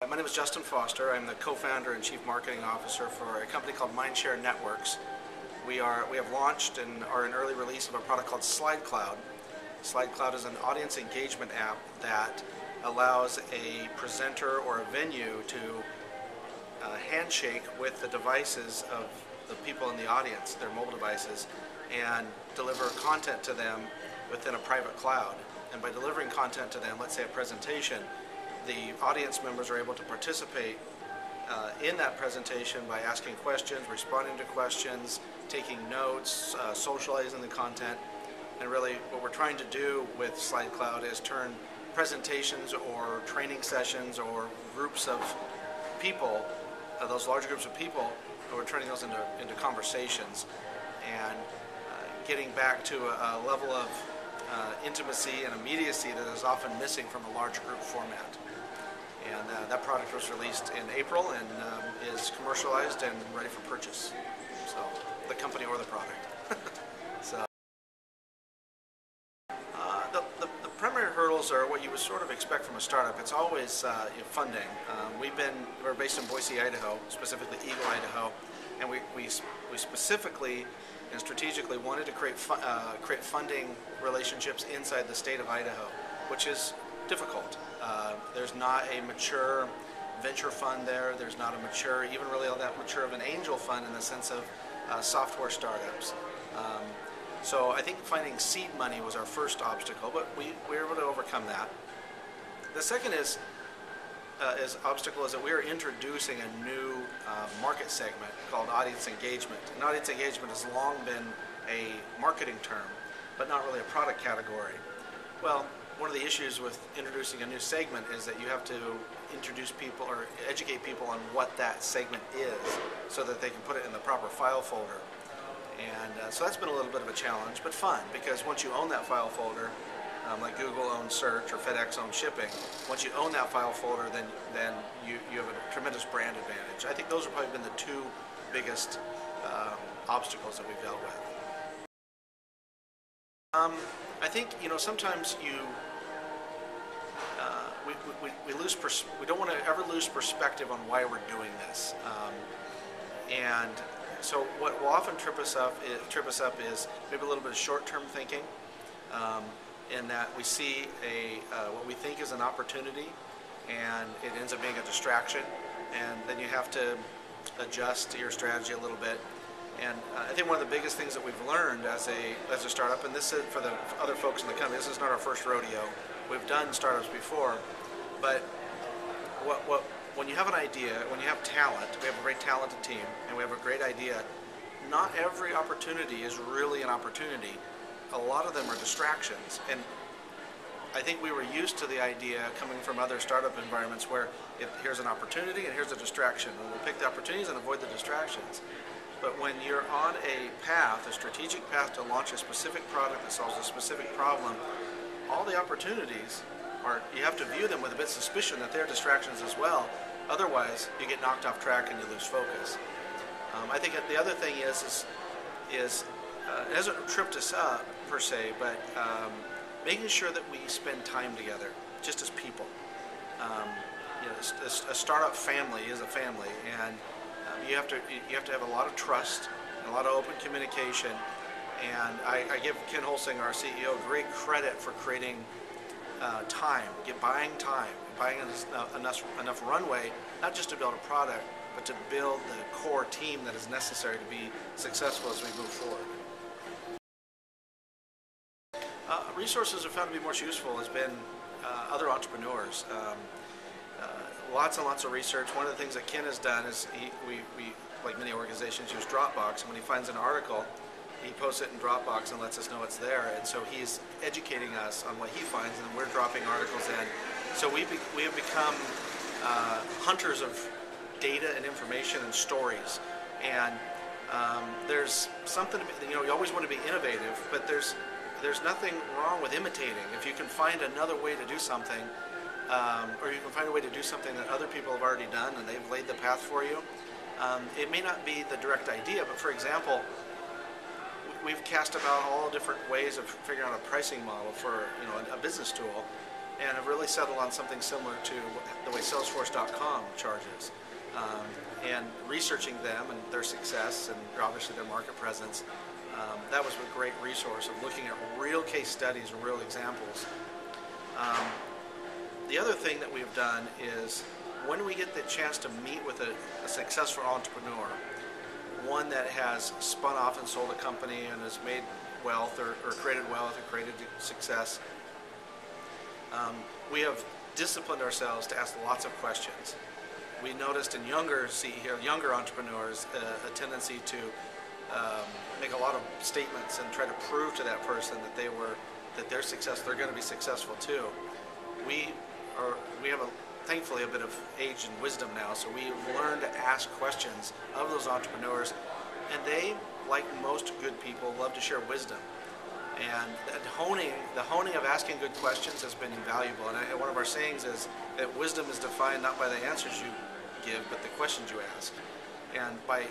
My name is Justin Foster. I'm the co-founder and chief marketing officer for a company called MindShare Networks. We have launched and are in early release of a product called SlideKlowd. SlideKlowd is an audience engagement app that allows a presenter or a venue to handshake with the devices of the people in the audience, their mobile devices, and deliver content to them within a private cloud. And by delivering content to them, let's say a presentation, the audience members are able to participate in that presentation by asking questions, responding to questions, taking notes, socializing the content. And really what we're trying to do with SlideKlowd is turn presentations or training sessions or groups of people, those large groups of people, we're turning those into conversations and getting back to a level of intimacy and immediacy that is often missing from a large group format. And that product was released in April and is commercialized and ready for purchase. So, the company or the product. So, the primary hurdles are what you would sort of expect from a startup. It's always funding. We're based in Boise, Idaho, specifically Eagle, Idaho, and we specifically and strategically wanted to create funding relationships inside the state of Idaho, which is difficult. There's not a mature venture fund there. There's not a mature, even really all that mature of an angel fund in the sense of software startups. So I think finding seed money was our first obstacle, but we were able to overcome that. The second obstacle is that we are introducing a new market segment called audience engagement. And audience engagement has long been a marketing term, but not really a product category. Well, one of the issues with introducing a new segment is that you have to introduce people or educate people on what that segment is so that they can put it in the proper file folder. And so that's been a little bit of a challenge, but fun, because once you own that file folder, like Google owns search or FedEx owns shipping, once you own that file folder, then you have a tremendous brand advantage. I think those have probably been the two biggest obstacles that we've dealt with. I think sometimes we don't want to ever lose perspective on why we're doing this, and so what will often trip us up is maybe a little bit of short-term thinking, in that we see what we think is an opportunity, and it ends up being a distraction, and then you have to adjust your strategy a little bit. And I think one of the biggest things that we've learned as a startup, and this is for the other folks in the company, this is not our first rodeo. We've done startups before, but when you have an idea, when you have talent, we have a very talented team, and we have a great idea, not every opportunity is really an opportunity. A lot of them are distractions. And I think we were used to the idea coming from other startup environments where here's an opportunity and here's a distraction. And we'll pick the opportunities and avoid the distractions. But when you're on a path, a strategic path to launch a specific product that solves a specific problem, all the opportunities you have to view them with a bit of suspicion that they're distractions as well. Otherwise, you get knocked off track and you lose focus. I think the other thing is it hasn't tripped us up per se, but making sure that we spend time together, just as people. A startup family is a family, and you have to have a lot of trust and a lot of open communication. And I give Ken Holsing, our CEO, great credit for creating buying enough runway, not just to build a product, but to build the core team that is necessary to be successful as we move forward. Resources have found to be most useful has been other entrepreneurs. Lots and lots of research. One of the things that Ken has done is we like many organizations, use Dropbox, and when he finds an article, he posts it in Dropbox and lets us know it's there. And so he's educating us on what he finds, and we're dropping articles in. So we have become hunters of data and information and stories. And there's something you always want to be innovative, but there's nothing wrong with imitating. If you can find another way to do something, or you can find a way to do something that other people have already done and they've laid the path for you. It may not be the direct idea, but for example, we've cast about all different ways of figuring out a pricing model for a business tool, and have really settled on something similar to the way Salesforce.com charges. And researching them and their success and obviously their market presence, that was a great resource of looking at real case studies and real examples. The other thing that we've done is when we get the chance to meet with a successful entrepreneur, one that has spun off and sold a company and has made wealth or created wealth or created success, we have disciplined ourselves to ask lots of questions. We noticed in younger entrepreneurs a tendency to make a lot of statements and try to prove to that person that they're successful, they're going to be successful too. We have thankfully a bit of age and wisdom now, so we learn to ask questions of those entrepreneurs, and they, like most good people, love to share wisdom. And the honing of asking good questions has been invaluable. And one of our sayings is that wisdom is defined not by the answers you give, but the questions you ask. And by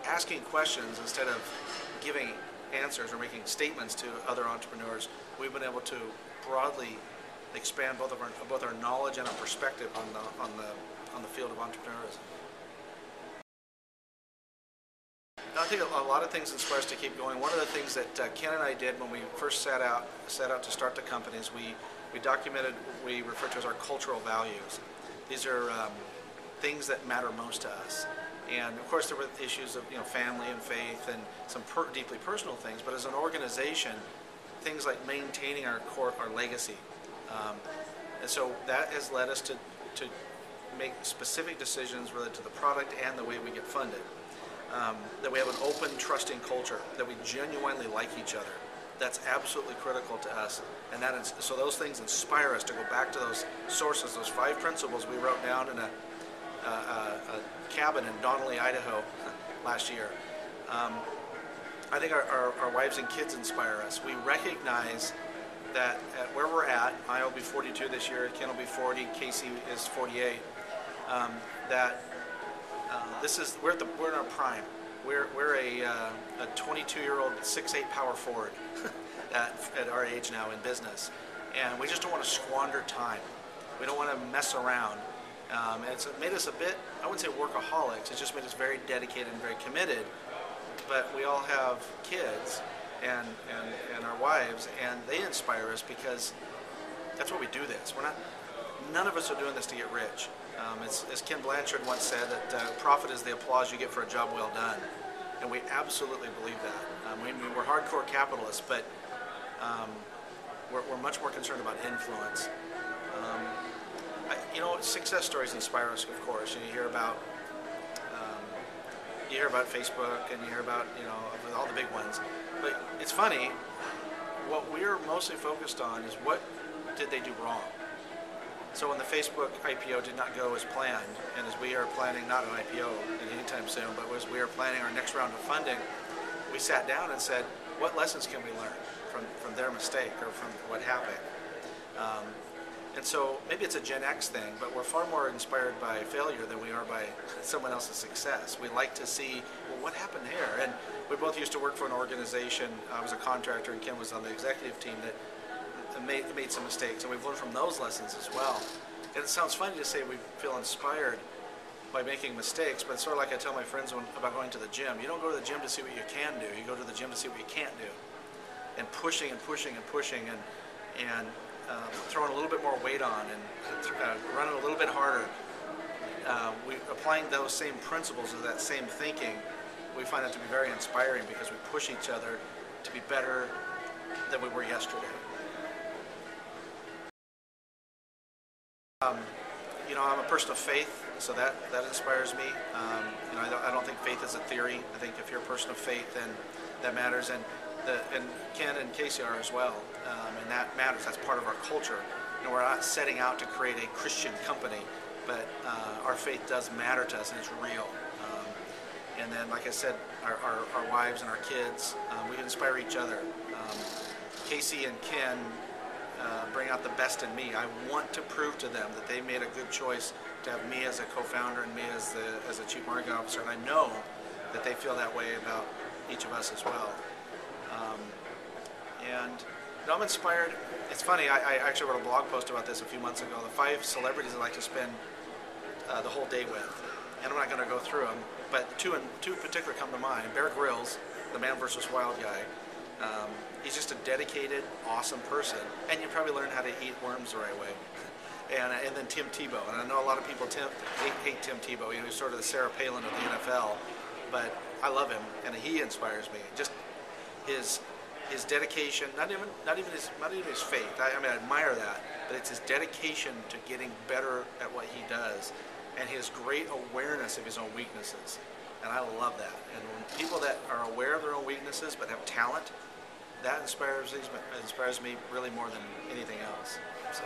asking questions instead of giving answers or making statements to other entrepreneurs, we've been able to broadly expand both our knowledge and our perspective on the field of entrepreneurship. I think a lot of things inspire us to keep going. One of the things that Ken and I did when we first set out to start the company is we documented what we refer to as our cultural values. These are things that matter most to us. And of course there were issues of family and faith and some deeply personal things, but as an organization, things like maintaining our legacy. And so that has led us to make specific decisions related to the product and the way we get funded. That we have an open, trusting culture, that we genuinely like each other. That's absolutely critical to us. And so those things inspire us to go back to those sources, those 5 principles we wrote down in a cabin in Donnelly, Idaho last year. I think our wives and kids inspire us. We recognize that at where we're at, I will be 42 this year, Ken will be 40, Casey is 48, we're in our prime. We're a 22-year-old 6'8" power forward at our age now in business, and we just don't want to squander time. We don't want to mess around. And it's made us a bit, I wouldn't say workaholics, it's just made us very dedicated and very committed. But we all have kids and our wives, and they inspire us because that's why we do this. None of us are doing this to get rich. As Ken Blanchard once said, that profit is the applause you get for a job well done. And we absolutely believe that. We're hardcore capitalists, but we're much more concerned about influence. Success stories inspire us, of course. You hear about Facebook, and you hear about all the big ones. But it's funny. What we're mostly focused on is what did they do wrong. So when the Facebook IPO did not go as planned, and as we are planning not an IPO anytime soon, but as we are planning our next round of funding, we sat down and said, what lessons can we learn from their mistake or from what happened? And so maybe it's a Gen X thing, but we're far more inspired by failure than we are by someone else's success. We like to see, well, what happened here? And we both used to work for an organization. I was a contractor and Ken was on the executive team that made some mistakes, and we've learned from those lessons as well. And it sounds funny to say we feel inspired by making mistakes, but it's sort of like I tell my friends about going to the gym. You don't go to the gym to see what you can do. You go to the gym to see what you can't do. And pushing and pushing and pushing and throwing a little bit more weight on and running a little bit harder. Applying those same principles of that same thinking, we find it to be very inspiring because we push each other to be better than we were yesterday. I'm a person of faith, so that inspires me. I don't think faith is a theory. I think if you're a person of faith, then that matters, and Ken and Casey are as well, and that matters. That's part of our culture. We're not setting out to create a Christian company, but our faith does matter to us, and it's real. And then, like I said, our wives and our kids, we inspire each other. Casey and Ken bring out the best in me. I want to prove to them that they made a good choice to have me as a co-founder and me as a chief marketing officer, and I know that they feel that way about each of us as well. And I'm inspired. It's funny, I actually wrote a blog post about this a few months ago. The 5 celebrities I like to spend the whole day with. And I'm not going to go through them, but two in particular come to mind. Bear Grylls, the Man vs. Wild guy. He's just a dedicated, awesome person. And you probably learn how to eat worms the right way. And then Tim Tebow. And I know a lot of people hate Tim Tebow. He's sort of the Sarah Palin of the NFL. But I love him, and he inspires me. Just his dedication, not even his faith. I mean, I admire that, but it's his dedication to getting better at what he does, and his great awareness of his own weaknesses. And I love that. And when people that are aware of their own weaknesses but have talent, that inspires me really more than anything else. So.